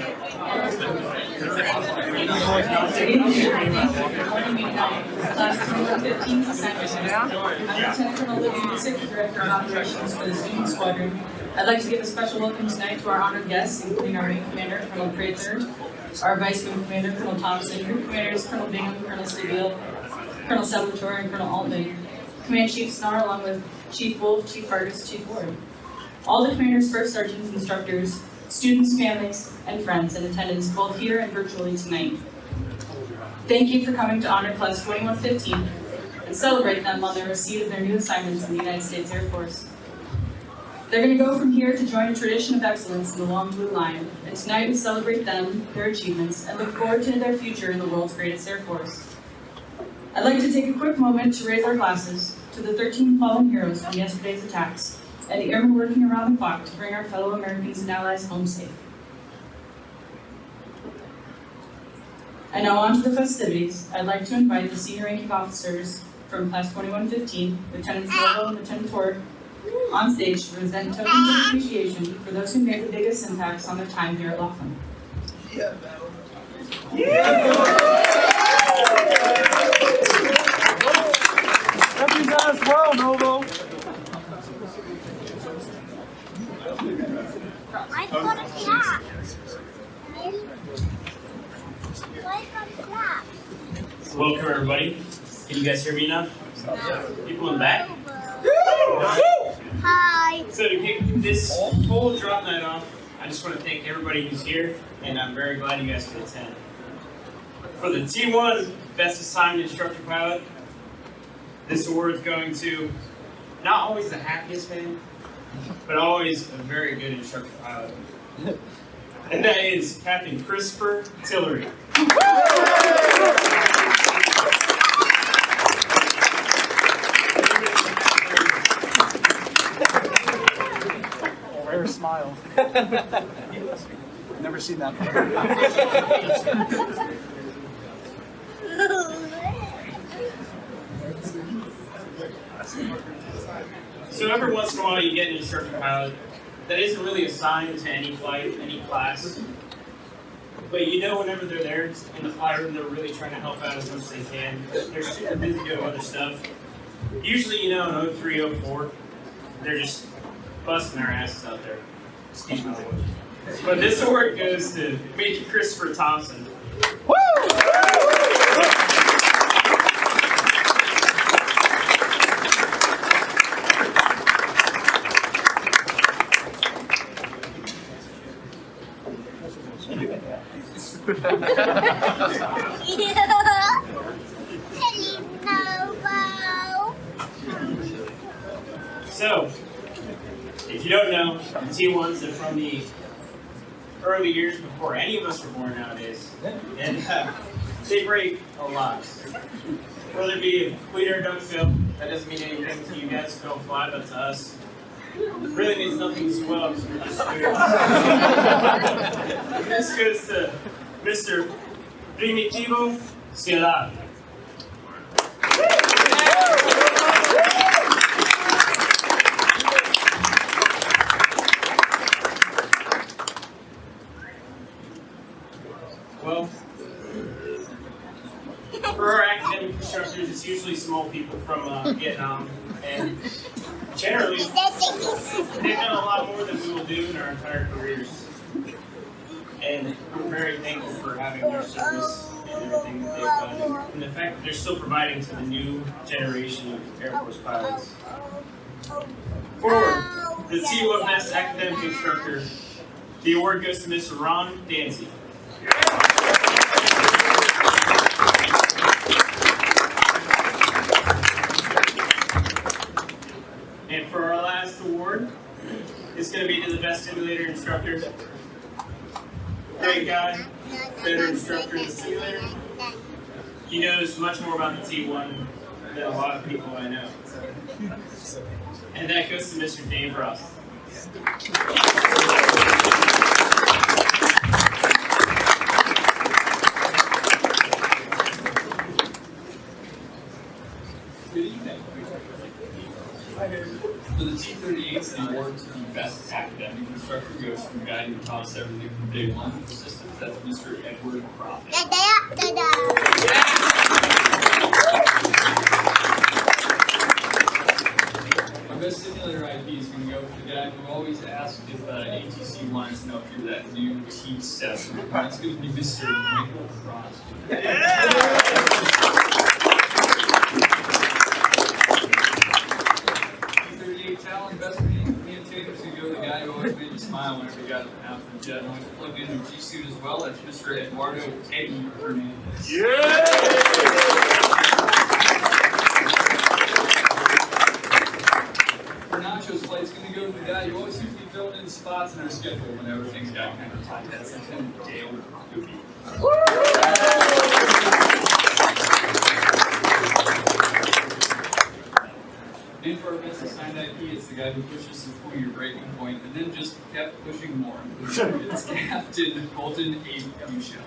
Class 2015 assignment. I'm Lieutenant Colonel Living Music, Director of Operations for the Student Squadron. I'd like to give a special welcome tonight to our honored guests, including our Wing Commander, Colonel Prather, our Vice Wing Commander, Colonel Thompson, Group Commanders, Colonel Bingham, Colonel Stabile, Colonel Salvatore, and Colonel Altman, Command Chief Snar, along with Chief Wolf, Chief Vargas, Chief Ward. All the commanders, first sergeants, instructors, students, families, and friends in attendance, both here and virtually tonight. Thank you for coming to honor Class 2115 and celebrate them on their receipt of their new assignments in the United States Air Force. They're going to go from here to join a tradition of excellence in the long blue line, and tonight we celebrate them, their achievements, and look forward to their future in the world's greatest Air Force. I'd like to take a quick moment to raise our glasses to the 13 fallen heroes from yesterday's attacks and the airmen working around the clock to bring our fellow Americans and allies home safe. And now on to the festivities. I'd like to invite the senior ranking officers from Class 2115, Lieutenant Silva and Lieutenant Tort, on stage to present tokens of appreciation for those who made the biggest impacts on their time here at Laughlin. Yeah. That as well, Novo. I've got a clap. Welcome everybody. Can you guys hear me now? People in the back? Hi. So to kick this whole drop night off, I just want to thank everybody who's here, and I'm very glad you guys could attend. For the T1 Best Assigned Instructor Pilot, this award is going to not always the happiest man, but always a very good instructor pilot. And that is Captain Christopher Tillery. Rare smile. Never seen that before. So every once in a while you get an instructor pilot that isn't really assigned to any flight, any class. But you know whenever they're there in the flight room, they're really trying to help out as much as they can. They're super busy doing other stuff. Usually, you know, in 03, 04, they're just busting their asses out there. Excuse my language. But this award goes to Major Christopher Thompson. Woo! So, if you don't know, the T1s are from the early years before any of us were born nowadays, and they break a lot. Whether it be a clean or duck fill, that doesn't mean anything to you guys who don't fly, but to us, it really means nothing as well. This goes to Mr. Primitivo Ciudad. Well, for our academic instructors, it's usually small people from Vietnam, and generally, they've done a lot more than we will do in our entire careers. And we're very thankful for having their service and everything that they've done, and the fact that they're still providing to the new generation of Air Force pilots. For the T1 Best Academic Instructor, the award goes to Mr. Ron Dancy. And for our last award, it's going to be to the Best Simulator Instructor. Great guy, better instructor in the simulator. He knows much more about the T1 than a lot of people I know. And that goes to Mr. Dave Ross. Good evening. For the T-38's, the award to the Best Academic Instructor record goes from the guy who taught us everything from day one with the systems. That's Mr. Edward Crawford. Our best simulator IP is going to go for the guy who always asked if ATC wanted to know if you're that new T7. That's going to be Mr. Michael Frost. T38 Talon, best communicator, is going to go to the guy who always made you smile whenever you got out for the jet. And always plugged into a G suit as well. That's Mr. Eduardo Teddy Hernandez. Nacho's flight's going to go to the guy who always seems to be filling in spots in our schedule whenever things got kind of tight. That's Lieutenant Dale Doobie. And for our best assigned IP, it's the guy who pushes you through your breaking point and then just kept pushing more. It's Captain Colton A. Fuchsia.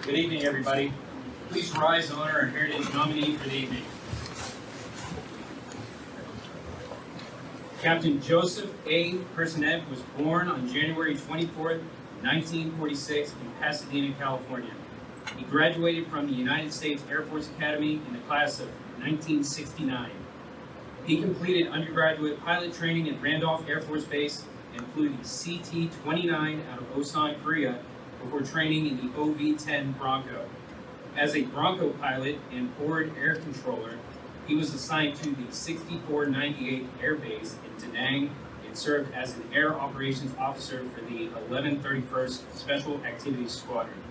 Good evening, everybody. Please rise to honor our Heritage nominee for the evening. Captain Joseph A. Personette was born on January 24th, 1946 in Pasadena, California. He graduated from the United States Air Force Academy in the class of 1969. He completed undergraduate pilot training at Randolph Air Force Base and flew the CT-29 out of Osan, Korea, before training in the OV-10 Bronco. As a Bronco pilot and forward air controller, he was assigned to the 6498 Air Base in Da Nang and served as an air operations officer for the 1131st Special Activities Squadron.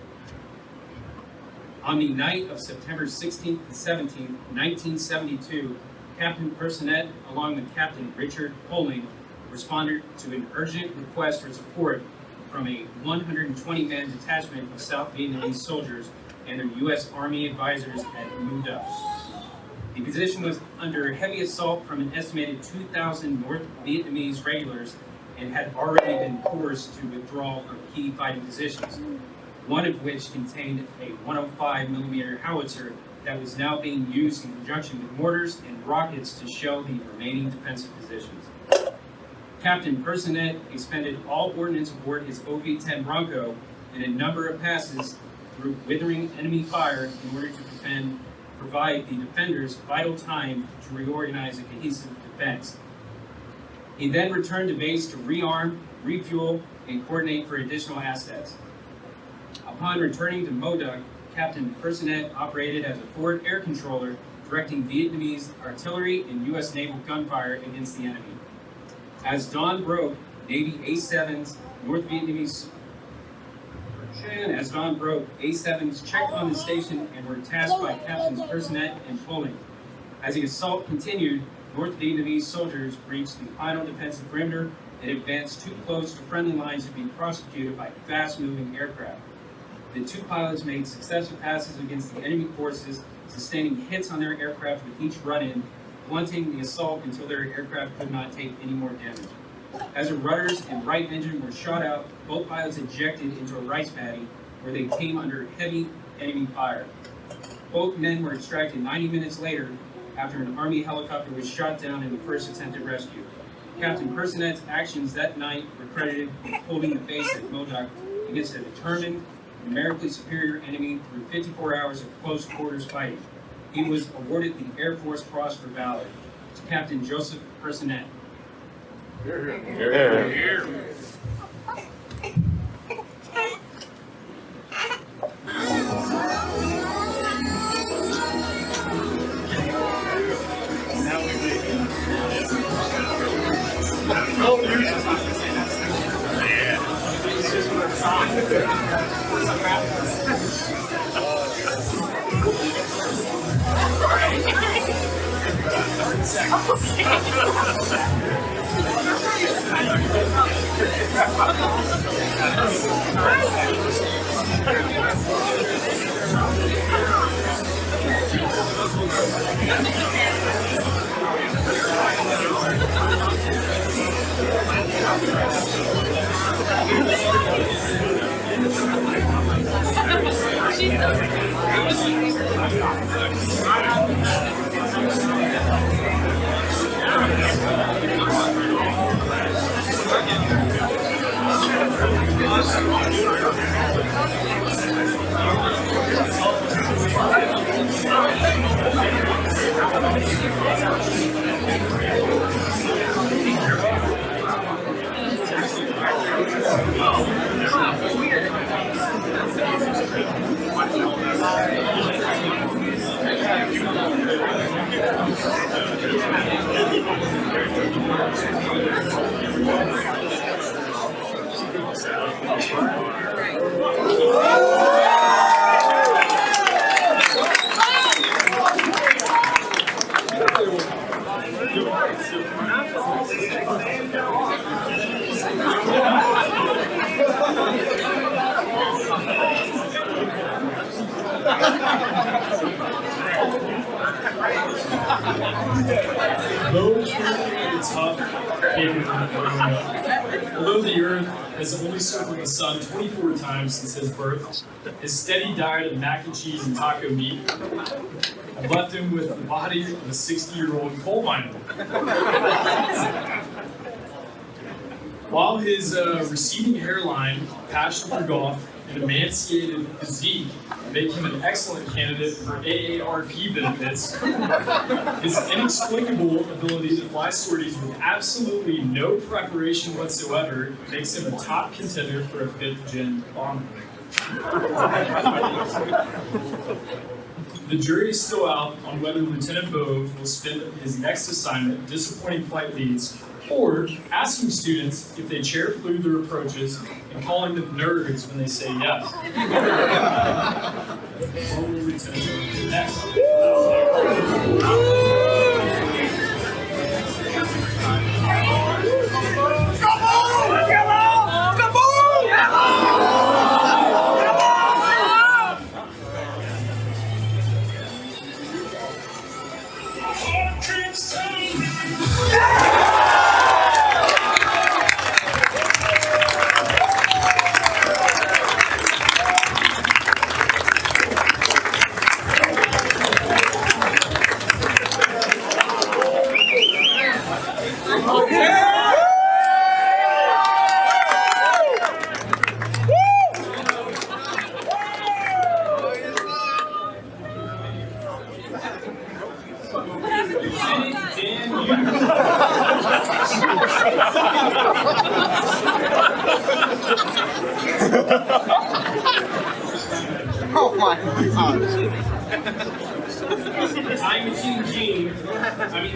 On the night of September 16th to 17th, 1972, Captain Personette, along with Captain Richard Poling, responded to an urgent request for support from a 120-man detachment of South Vietnamese soldiers and their U.S. Army advisors at Mu Duc. The position was under heavy assault from an estimated 2,000 North Vietnamese regulars and had already been forced to withdraw from key fighting positions, one of which contained a 105mm howitzer that was now being used in conjunction with mortars and rockets to shell the remaining defensive positions. Captain Personette expended all ordnance aboard his OV-10 Bronco in a number of passes through withering enemy fire in order to provide the defenders vital time to reorganize a cohesive defense. He then returned to base to rearm, refuel, and coordinate for additional assets. Upon returning to Mu Duc, Captain Personette operated as a forward air controller, directing Vietnamese artillery and U.S. naval gunfire against the enemy. As dawn broke, Navy A-7s, A-7s checked on the station and were tasked by Captains Personette and Poling. As the assault continued, North Vietnamese soldiers breached the final defensive perimeter and advanced too close to friendly lines to be prosecuted by fast-moving aircraft. The two pilots made successive passes against the enemy forces, sustaining hits on their aircraft with each run-in, blunting the assault until their aircraft could not take any more damage. As the rudders and right engine were shot out, both pilots ejected into a rice paddy where they came under heavy enemy fire. Both men were extracted 90 minutes later after an Army helicopter was shot down in the first attempted rescue. Captain Personette's actions that night were credited with holding the base at Mu Duc against a determined, numerically superior enemy through 54 hours of close quarters fighting. He was awarded the Air Force Cross for Valor. To Captain Joseph Personette. Here, here. Here. Although the Earth has only circled the sun 24 times since his birth, his steady diet of mac and cheese and taco meat have left him with the body of a 60-year-old coal miner. While his receding hairline, passion for golf, and emaciated physique make him an excellent candidate for AARP benefits, his inexplicable ability to fly sorties with absolutely no preparation whatsoever makes him a top contender for a 5th-gen bomber. The jury is still out on whether Lieutenant Bove will spend his next assignment disappointing flight leads or asking students if they chair flew their approaches and calling them nerds when they say yes. What will Lieutenant Bove do next? Oh my God. Time Machine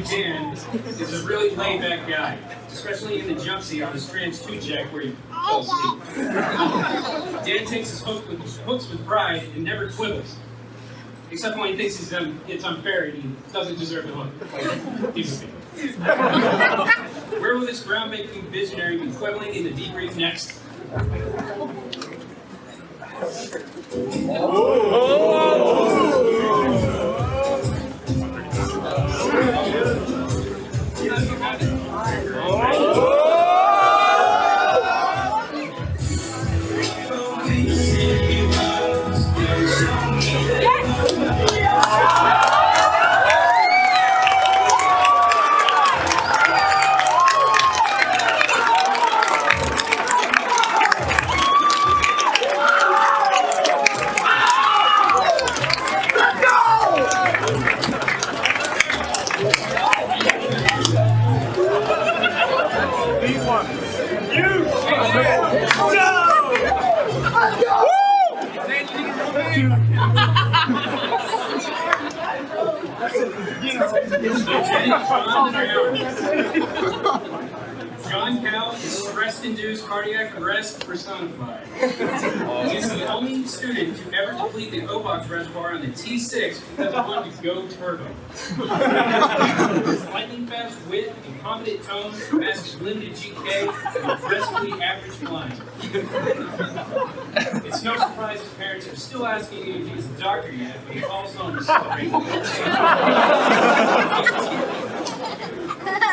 Dan, is a really laid-back guy, especially in the jump seat on his Trans 2 jet where he falls asleep. Dan takes his hooks with pride and never quibbles, except when he thinks it's unfair and he doesn't deserve the hook. Where will this groundbreaking visionary be quibbling in the debrief next? John Cal is stress-induced cardiac arrest personified. He is the only student to ever deplete the O-Box reservoir on the T6 because he wanted to go turbo. His lightning-fast wit and confident tone masks his limited GK and impressively average flying. It's no surprise his parents are still asking if he's a doctor yet, but he falls home to celebrate.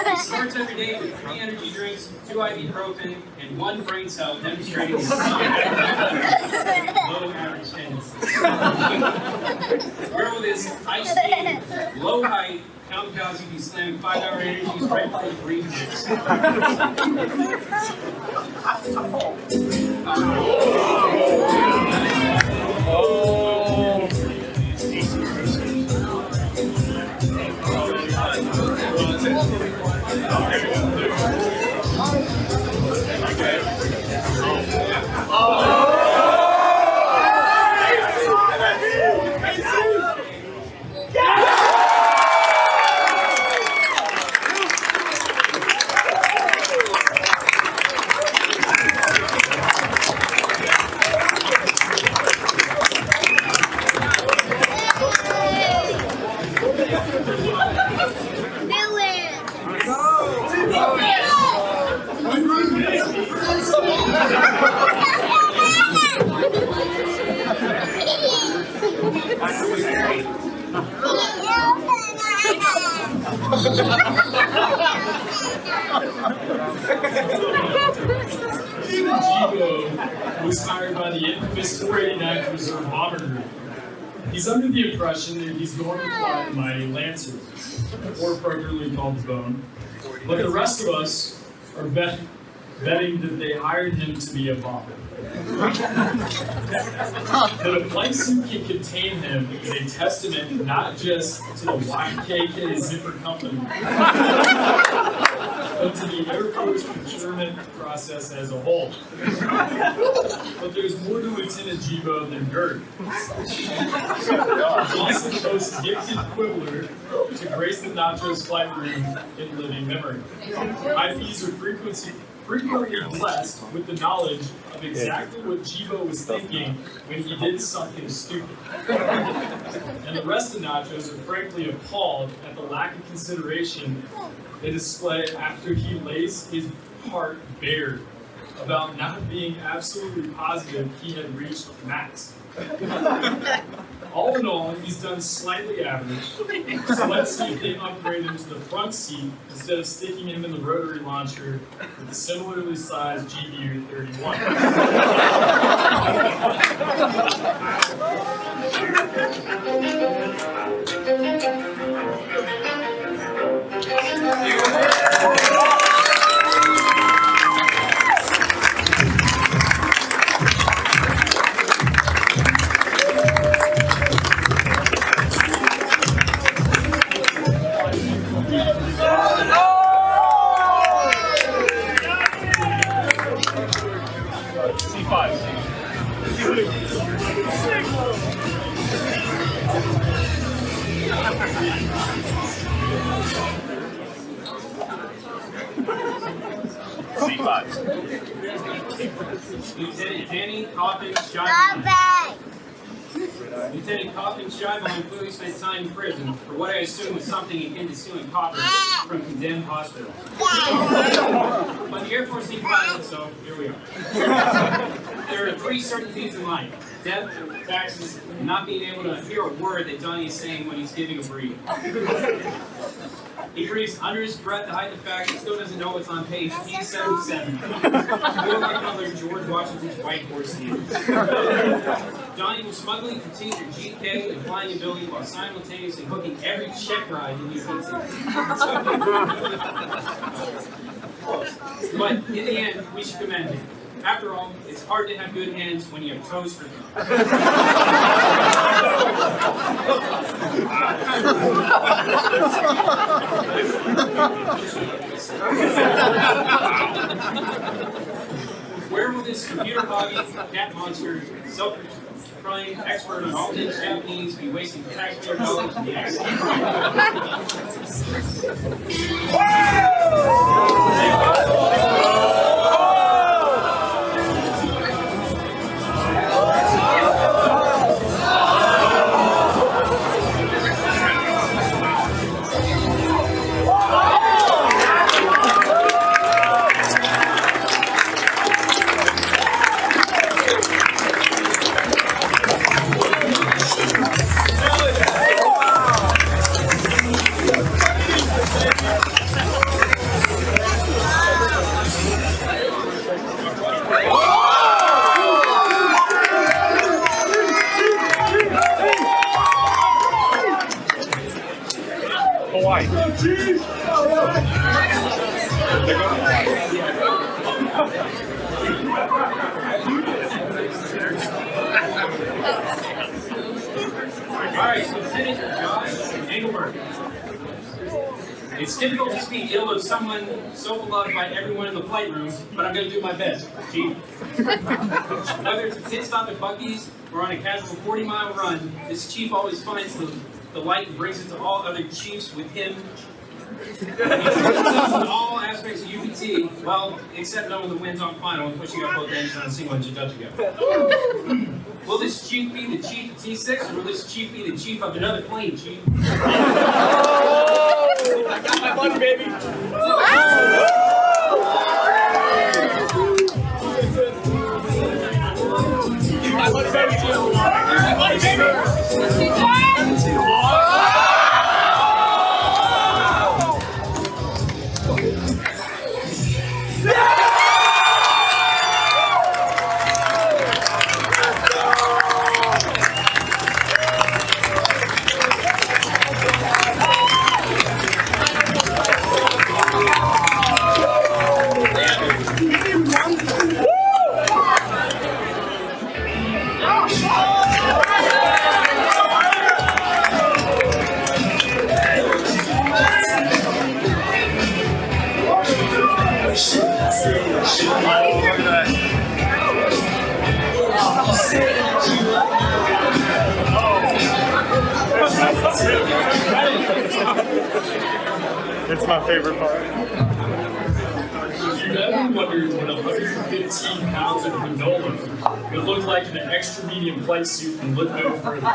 He starts every day with 3 energy drinks, 2 ibuprofen, and 1 brain cell demonstrating his low average tendencies. Where with his ice skating, low height, kamikaze be slamming 5-hour energies right by the green mix. Jibo was hired by the infamous 489th Reserve Bomber Group. He's under the impression that he's going to fly the mighty Lancer, or appropriately called the Bone. But the rest of us are betting that they hired him to be a bomber. That a flight suit can contain him is a testament not just to the YKK zipper company, but to the Air Force procurement process as a whole. But there's more to Lieutenant Jibo than dirt. He's also the most gifted quibbler to grace the Nachos flight room in living memory. High fees are frequently blessed with the knowledge of exactly what Jibo was thinking when he did something stupid. And the rest of Nachos are frankly appalled at the lack of consideration they display after he lays his heart bare about not being absolutely positive he had reached max. All in all, he's done slightly average, so let's see if they upgrade him to the front seat instead of sticking him in the rotary launcher with the similarly sized GBU-31. Lieutenant Danny Coffin Shyvine. Lieutenant Coffin Shyvine clearly spent time in prison for what I assume was something akin to stealing copper from condemned hospitals. But the Air Force needs pilots, so here we are. There are 3 certainties in life: death, taxes, and not being able to hear a word that Donnie is saying when he's giving a brief. He breathes under his breath to hide the fact he still doesn't know what's on page P77. More like another George Washington's White Horse Theater. Donnie will smugly continue their GK and flying ability while simultaneously hooking every check ride in New York City. But in the end, we should commend him. After all, it's hard to have good hands when you have toes for them. Where will this computer hobby, cat monster, self-proclaimed expert on all things Japanese be wasting taxpayer dollars in the accident? Hawaii. Alright, so finish Josh Engelberg. It's difficult to speak ill of someone so beloved by everyone in the flight room, but I'm going to do my best. Chief. Whether it's a pit stop at Buc-ee's or on a casual 40-mile run, this chief always finds the light and brings it to all other chiefs with him. He in all aspects of UPT, well, except knowing the wins on final and pushing up both ends on a single engine touch ago. Will this chief be the chief of T6, or will this chief be the chief of another plane, chief? I got my money, baby. My money, baby. My money, baby. It's my favorite part. You ever wondered what 115 pounds of granola would look like in an extra medium flight suit and look no further?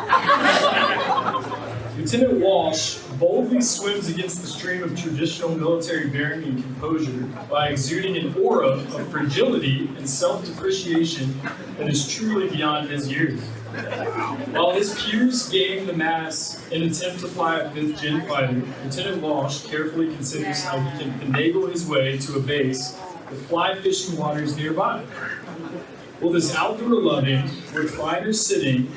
Lieutenant Walsh boldly swims against the stream of traditional military bearing and composure by exuding an aura of fragility and self-depreciation that is truly beyond his years. While his peers game the mass and attempt to fly a 5th gen fighter, Lieutenant Walsh carefully considers how he can finagle his way to a base with fly fishing waters nearby. Will this outdoor-loving, recliner-sitting,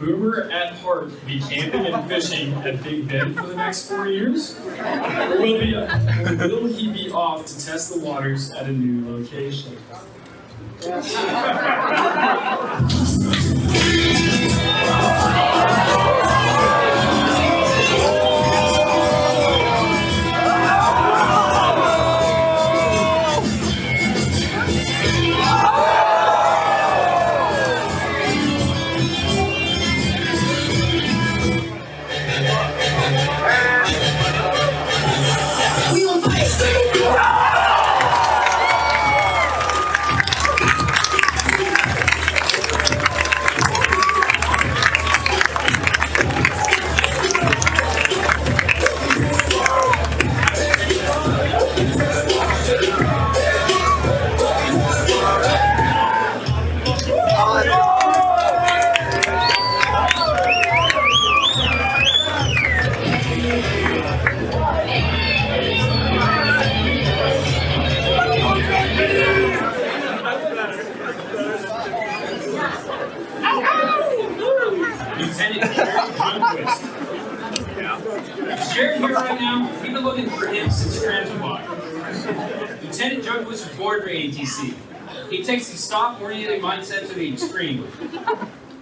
boomer at heart be camping and fishing at Big Bend for the next 4 years? Or will he be off to test the waters at a new location? Jared here right now, we've been looking for him since Transmog. Lieutenant Junquist was born for ATC. He takes the stop-oriented mindset to the extreme.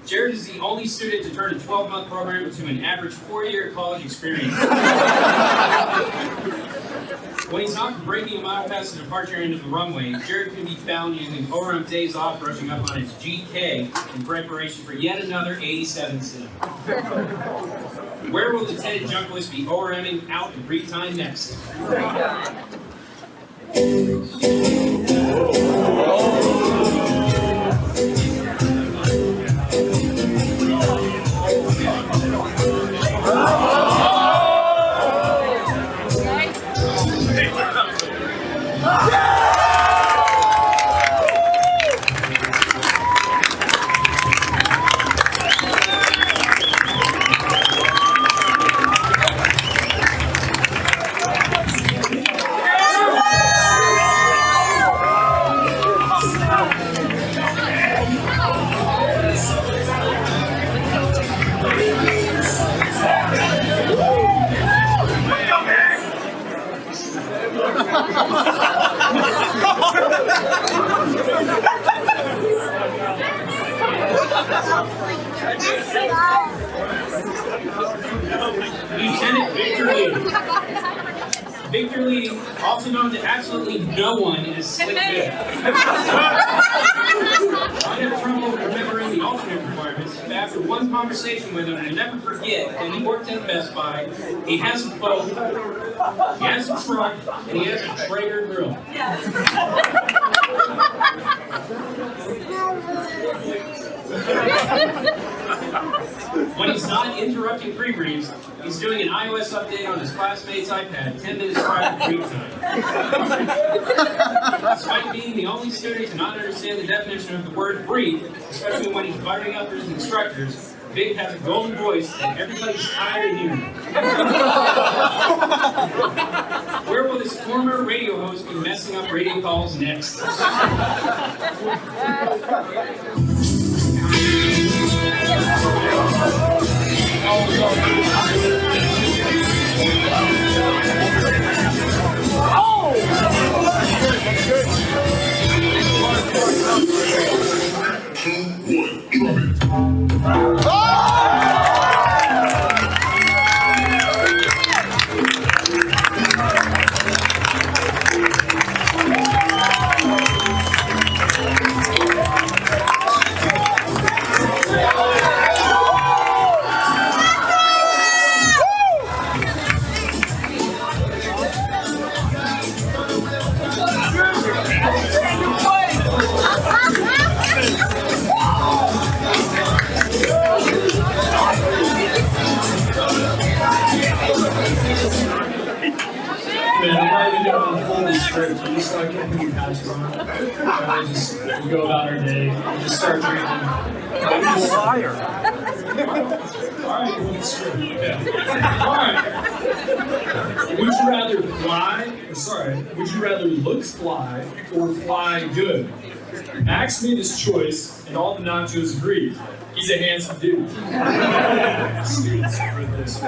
Jared is the only student to turn a 12-month program into an average 4-year college experience. When he's not breaking a mile past the departure end of the runway, Jared can be found using ORM days off, brushing up on his GK in preparation for yet another 87 sim. Where will Lieutenant Junquist be ORMing out in free time next? Victor Lee, also known to absolutely no one, is Slick Vic. I have trouble remembering the alternate requirements, but after one conversation with him, I never forget that he worked at Best Buy, he has a boat, he has a truck, and he has a Traeger grill. When he's not interrupting pre-briefs, he's doing an iOS update on his classmate's iPad 10 minutes prior to break time. Despite being the only student to not understand the definition of the word brief, especially when he's firing up his instructors, Vic has a golden voice that everybody's tired of hearing. Where will this former radio host be messing up radio calls next? Man, I'm not even going to hold the script. You just like putting your patches on. And we go about our day. We just start drinking. I'm a liar. Alright, hold the script. Okay. Alright. Would you rather would you rather look fly or fly good? Max made his choice, and all the nachos agreed. He's a handsome dude. Students read this.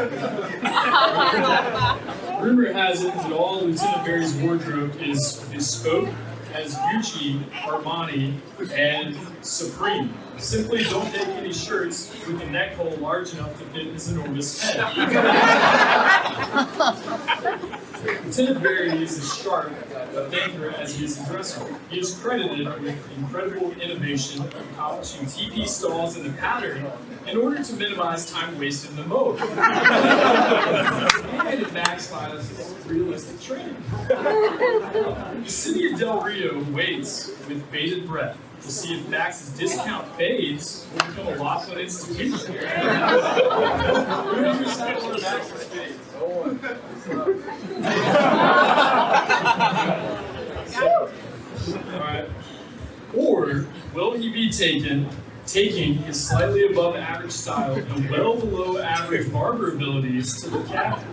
Rumor has it that all Lieutenant Barry's wardrobe is bespoke as Gucci, Armani, and Supreme. Simply don't take any shirts with a neck hole large enough to fit his enormous head. Lieutenant Barry is as sharp a thinker as he is a dresser. He is credited with incredible innovation of accomplishing TP stalls in the pattern in order to minimize time wasted in the mode. And it backfires realistic training. The city of Del Rio waits with bated breath to see if Max's discount fades will become a Laughlin institution. Whoever said one of Max's fades? Alright. Or will he be taking his slightly above average style and well below average barber abilities to the captain?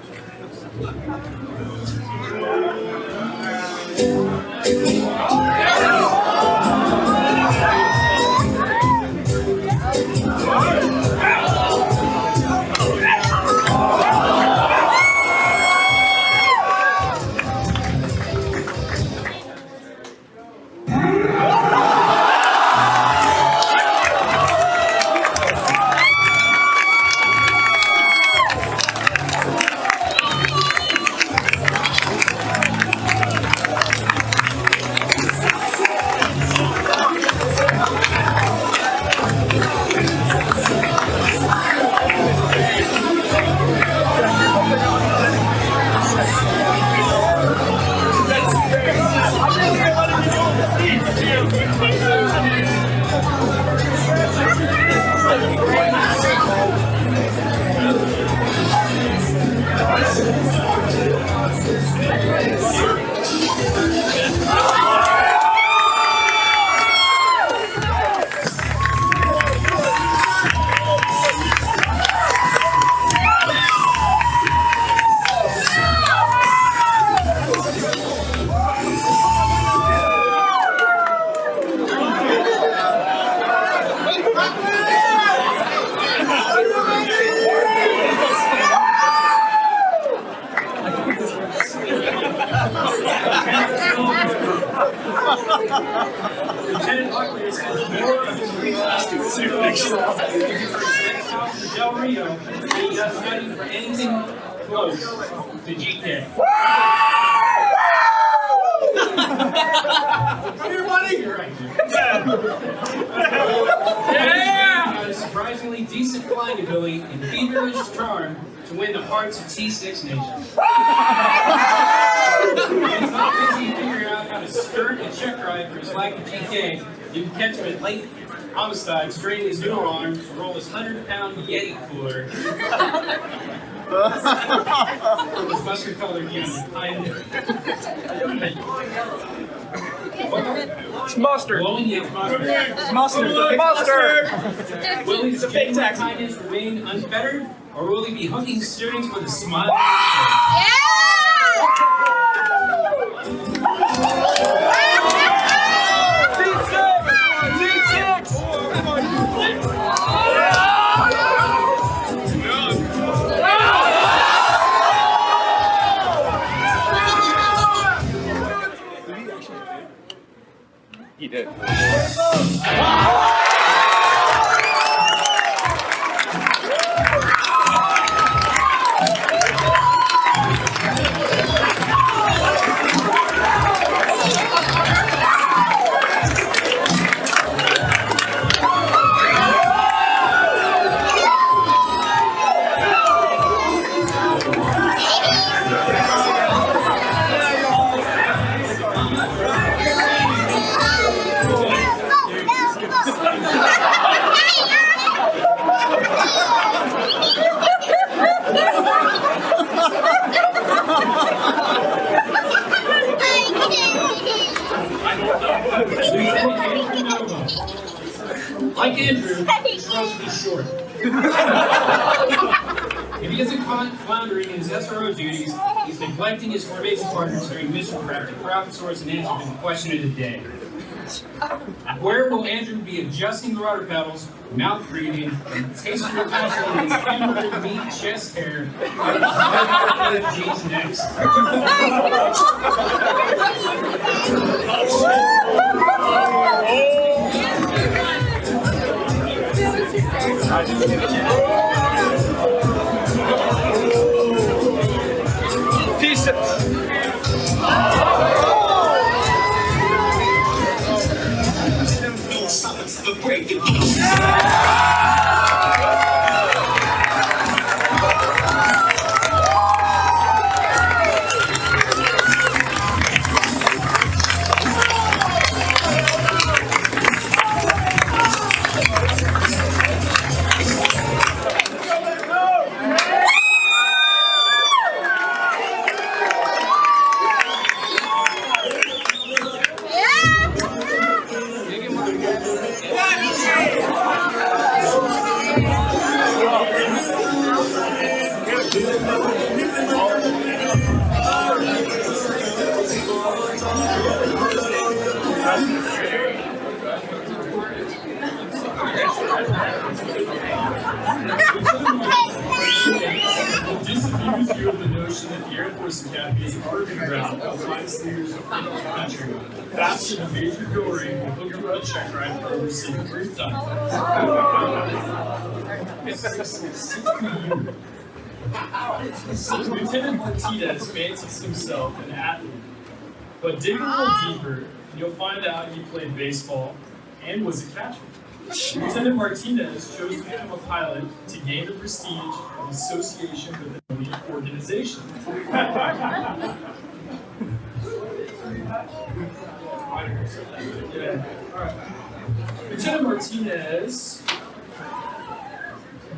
Lieutenant Laughlin is more of Del Rio, he does study for anything close to GK. Come here, buddy. You're right, dude. Yeah! A surprisingly decent flying ability and feverish charm to win the hearts of T6 Nation. He's not busy figuring out how to skirt and check ride for his lack of GK. You can catch him at late homicide, straining his new arm to roll his 100-pound Yeti cooler. His mustard colored unit behind him. It's mustard. Blowing the mustard. It's mustard. Mustard. Will his genuine kindness remain unfettered, or will he be hooking students with a smile? He did. Like Andrew, he's supposed to be short. If he isn't caught floundering in his SRO duties, he's neglecting his formation partners during mission prep to crowdsource an answer to the question of the day. Where will Andrew be adjusting the rudder pedals, mouth breathing, and tasting the passion of his hamburger meat chest hair? G's next. Disabuse you of the notion that the Air Force Academy is a proving ground of finest leaders across the country. Faster than Major Goring will hook you up a check ride for over secret brief time. Lieutenant Martinez fancies himself an athlete, but dig a little deeper, and you'll find out he played baseball and was a catcher. Lieutenant Martinez chose to become a pilot to gain the prestige of association with an elite organization. Lieutenant Martinez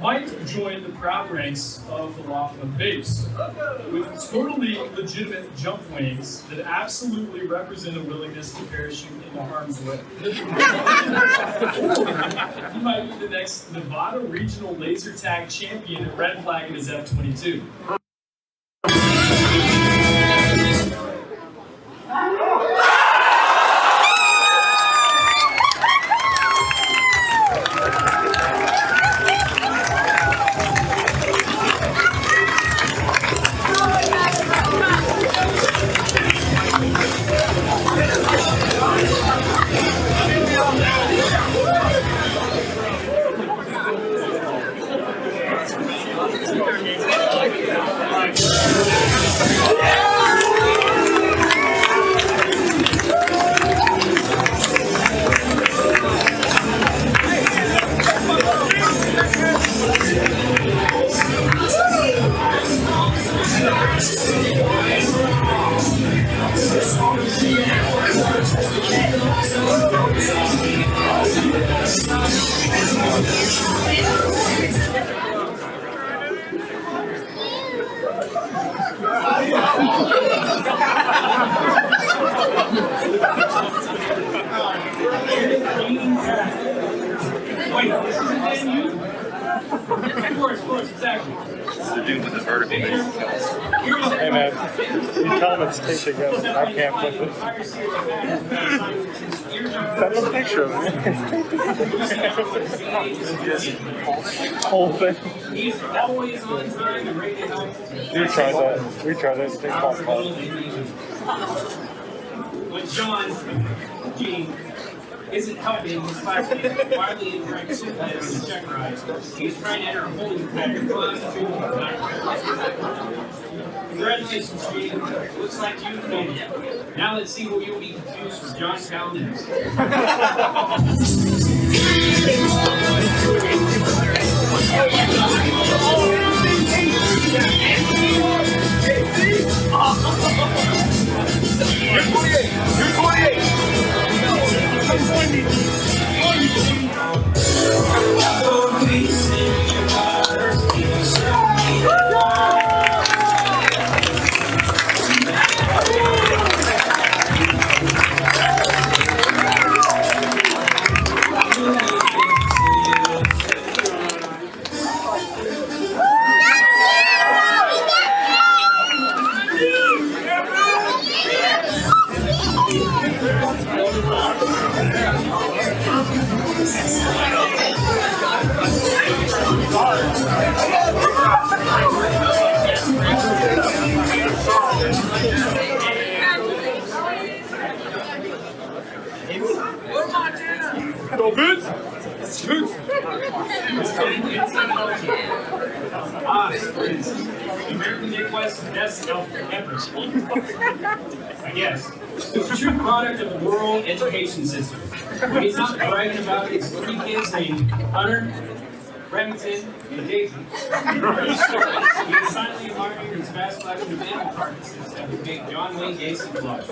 might join the proud ranks of the Laughlin base with totally legitimate jump wings that absolutely represent a willingness to parachute into harm's way. He might be the next Nevada Regional Laser Tag Champion at Red Flag in his F-22. Hey man, you tell them it's taped together. I can't flip it. Send them a picture of it. It's taped together. Whole thing. He's always on time and ready to help. We tried that. We tried that. They called it. When John Gene isn't helping his classmate wildly incorrect soup head on the check ride, he's trying to enter a holding pattern. Congratulations, Gene. Looks like you've made it. Now let's see what you'll be confused for John Calhoun. You're 28. You're 28. Go Boots! American Midwest best health ever. I guess. It's a true product of the rural education system. He's not bragging about his 3 kids named Hunter, Remington, and Daisy. He's silently admiring his vast collection of animal carcasses that would make John Wayne Gacy blush.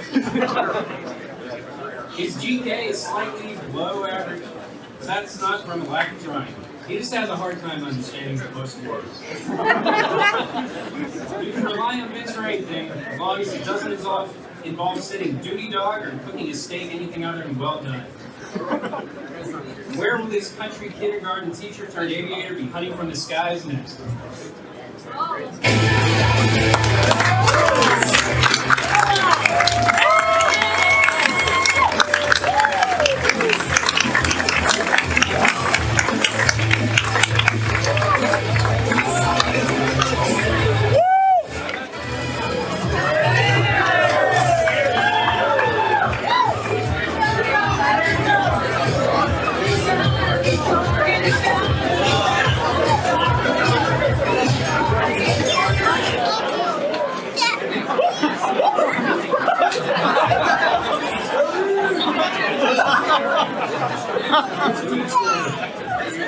His GK is slightly below average. That's not from a lack of trying. He just has a hard time understanding the most words. You can rely on Vince for anything, as long as it doesn't involve sitting duty dog or cooking his steak anything other than well done. Where will this country kindergarten teacher turned aviator be hunting from the skies next?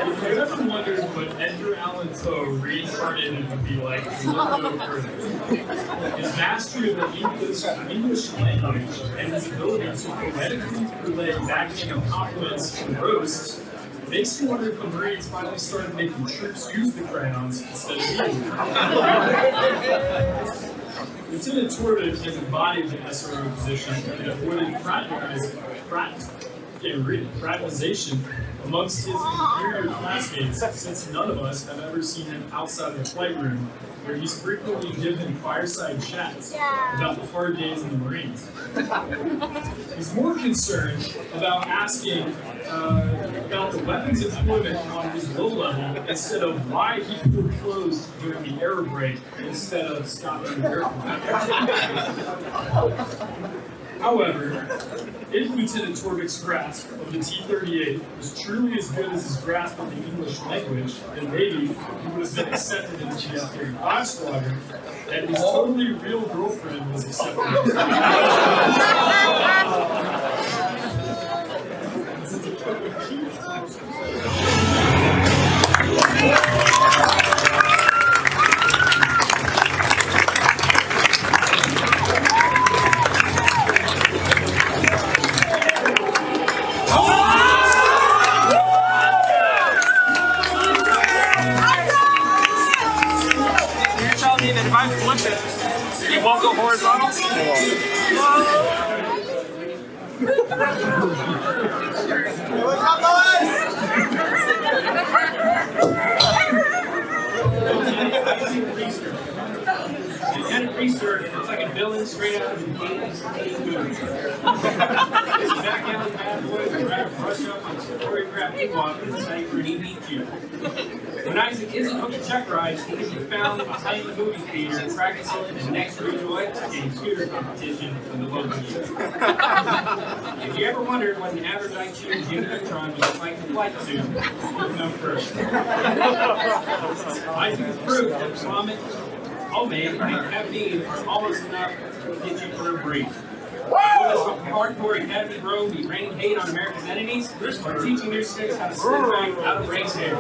If you ever wondered what Edgar Allan Poe reincarnated would be like, you look no further. His mastery of the English language and his ability to poetically relay backhanded compliments and roasts makes you wonder if the Marines finally started making troops use the crayons instead of eating them. Lieutenant Torvik has embodied the SRO position and avoided fraternization amongst his inferior classmates, since none of us have ever seen him outside of the flight room, where he's frequently given fireside chats about the hard days in the Marines. He's more concerned about asking about the weapons deployment on his low level instead of why he foreclosed during the air break instead of stopping the airplane. However, if Lieutenant Torvik's grasp of the T-38 was truly as good as his grasp of the English language, then maybe he would have been accepted into the F-35 squadron, and his totally real girlfriend was accepted. You're telling me that if I flip it, it won't go horizontal? What's up, boys? Lieutenant Priester looks like a villain straight out of an 80s movie. This back alley bad boy would rather brush up on some choreographed walk than study for an evening cue. When Isaac isn't hooked to check rides, he can be found behind the movie theater practicing in the next regional X Games scooter competition in the local year. If you ever wondered what an average IQ Jimmy Neutron would look like in flight suit, you'll know first. Isaac has proved that vomit, homemade, and caffeine are always enough to get you for a break. Will this hardcore academy bro be raining hate on America's enemies, or teaching your students how to sit back out of race hair?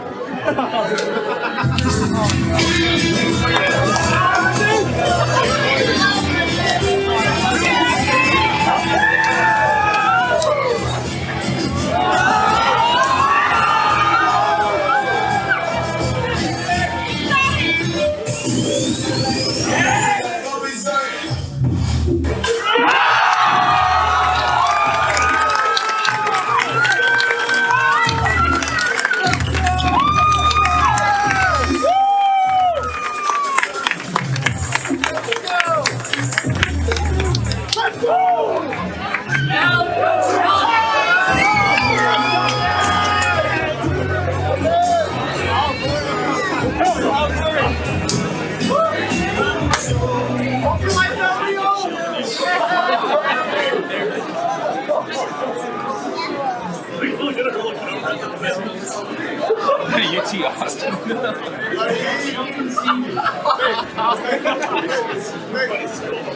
UT Austin.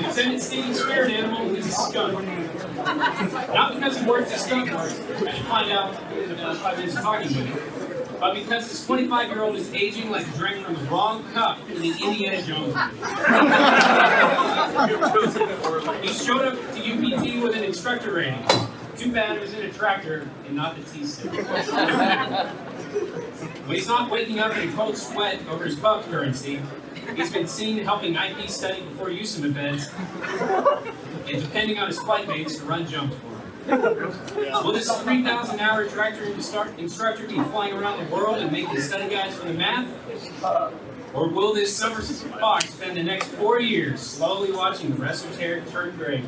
Lieutenant Steve's spirit animal is a skunk. Not because he works at skunk works, as you find out in the first 5 minutes of talking with him, but because this 25-year-old is aging like drinking from the wrong cup in the Indiana Jones. He showed up to UPT with an instructor rating. Too bad it was in a tractor and not the T-stick. When he's not waking up in a cold sweat over his buck currency, he's been seen helping IP study before use of events, and depending on his flight mates to run jumps for him. Will this 3,000-hour tractor instructor be flying around the world and making study guides for the math? Or will this silver fox spend the next 4 years slowly watching the rest of hair turn gray?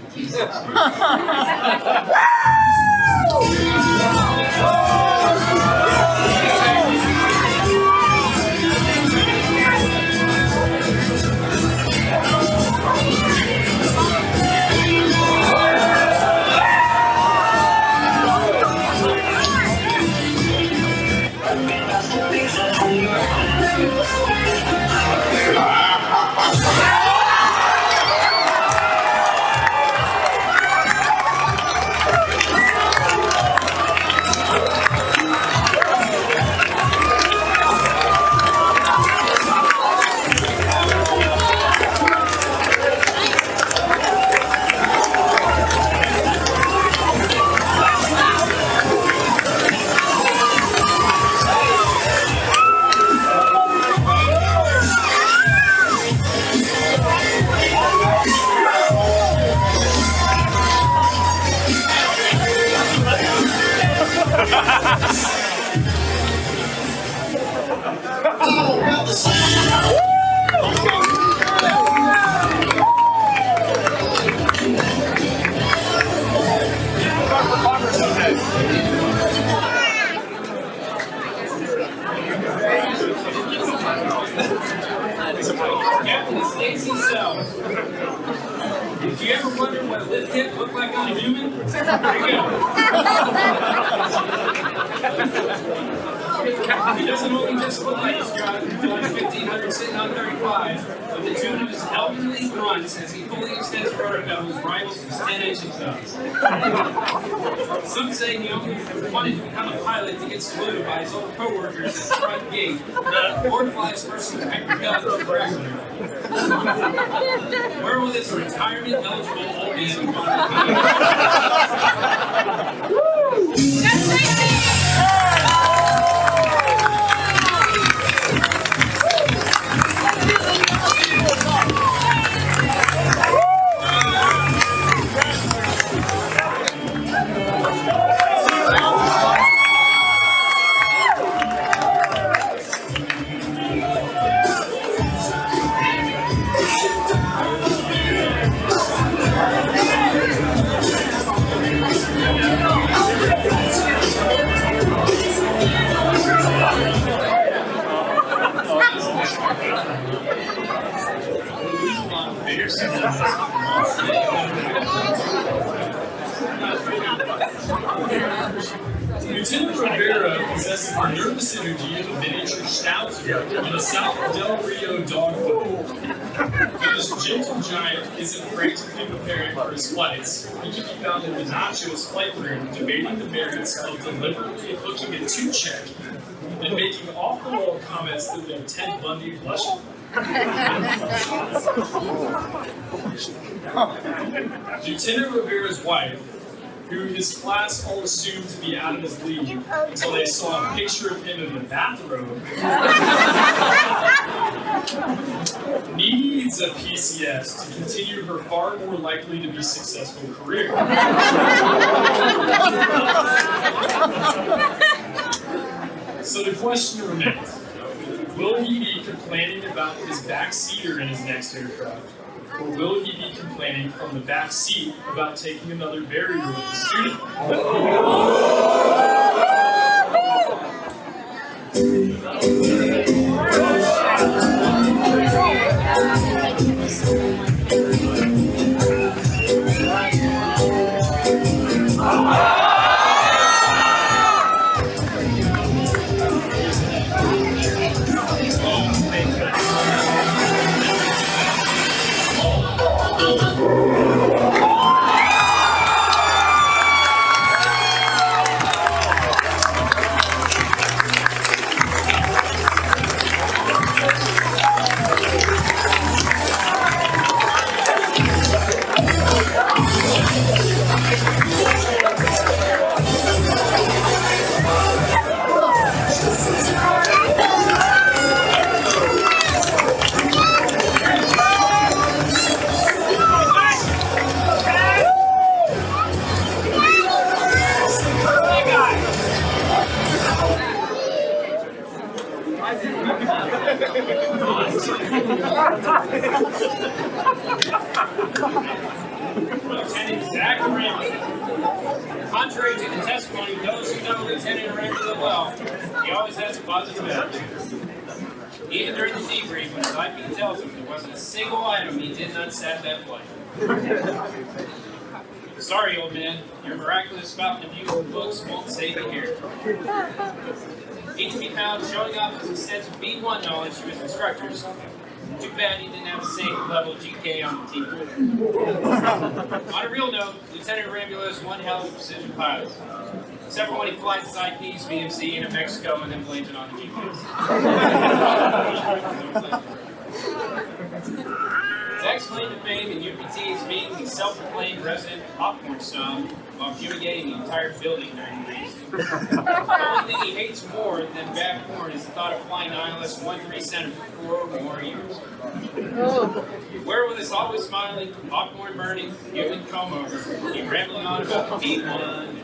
Captain Stacy Sells. Did you ever wonder what a lift kit looked like on a human? Here you go. He doesn't only just look like he's got 1,500 sitting on 35, but the tune of his elderly grunts as he fully extends protocols rivals his 10 inches up. Some say he only wanted to become a pilot to get saluted by his old co-workers at the front gate, or flies first inspector guns to regular. Where will this retirement eligible old man want to be? Lieutenant Rivera possesses the nervous energy of a miniature schnauzer in a South Del Rio dog football. When this gentle giant isn't frantically preparing for his flights, he can be found in the Nacho's flight room debating the merits of deliberately hooking a two-check and making off-the-wall comments that leave Ted Bundy blushing. Lieutenant Rivera's wife, who his class all assumed to be out of his league until they saw a picture of him in the bathrobe, needs a PCS to continue her far more likely to be successful career. So the question remains, will he be complaining about his backseater in his next aircraft? Or will he be complaining from the back seat about taking another barrier with the student? Lieutenant Zach Ramey. Contrary to the testimony of those who know Lieutenant Ramey well, he always has a positive attitude. Even during the debrief, when his IP tells him there wasn't a single item he did not set that flight. Sorry, old man, your miraculous fountain of youthful books won't save you here. He can be found showing off his extensive B1 knowledge to his instructors. Too bad he didn't have the same level of GK on the team. On a real note, Lieutenant Rambulo is one hell of a precision pilot. Except for when he flies his IPs, VMC into Mexico and then blames it on the GPS. Zach's claim to fame in UPT is being the self-proclaimed resident popcorn snob while fumigating the entire building 90 degrees. The only thing he hates more than bad porn is the thought of flying ILS 137 for 4 or more years. Where with his always smiling, popcorn burning, human comb over, he rambling on about the B1.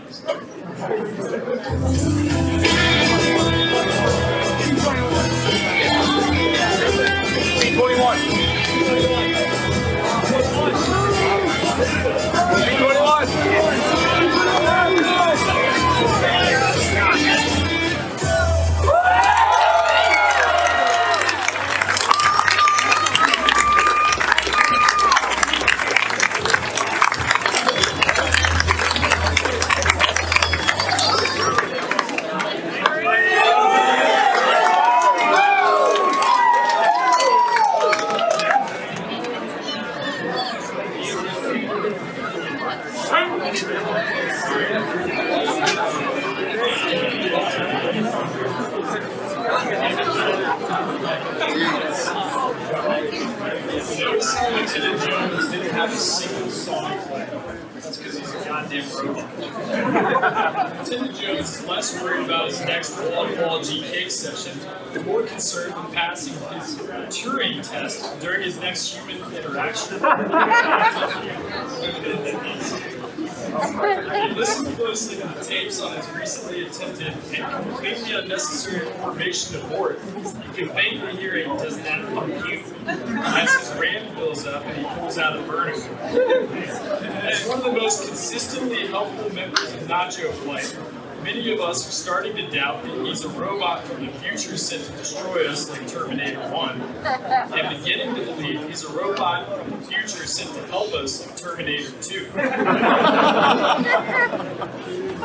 Lieutenant Jones didn't have a single song play. That's because he's a goddamn robot. Lieutenant Jones is less worried about his next volleyball GK session and more concerned with passing his Turing test during his next human interaction. Listen closely to the tapes on his recently attempted and completely unnecessary formation abort. You can faintly hear he doesn't have to compute as his RAM fills up and he pulls out a burner. As one of the most consistently helpful members of Nacho Flight, many of us are starting to doubt that he's a robot from the future sent to destroy us like Terminator 1, and beginning to believe he's a robot from the future sent to help us like Terminator 2.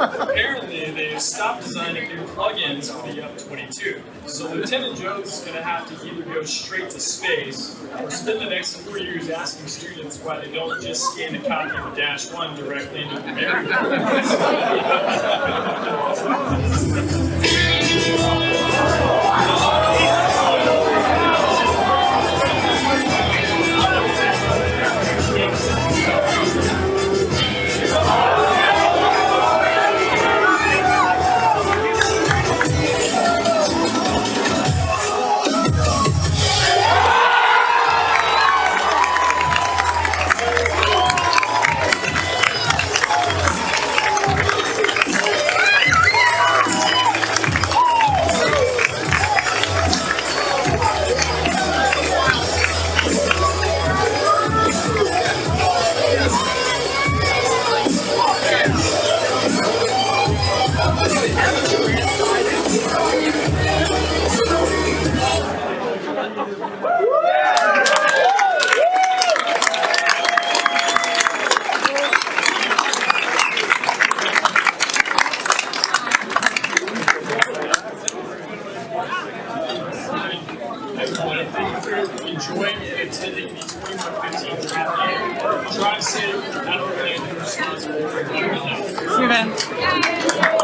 Apparently, they've stopped designing new plugins for the F-22. So Lieutenant Joe's going to have to either go straight to space or spend the next 4 years asking students why they don't just scan a copy of the Dash 1 directly into the memory. Enjoying and attending the 2115 draft game. Drive safe, not only responsible for your health. See you, man.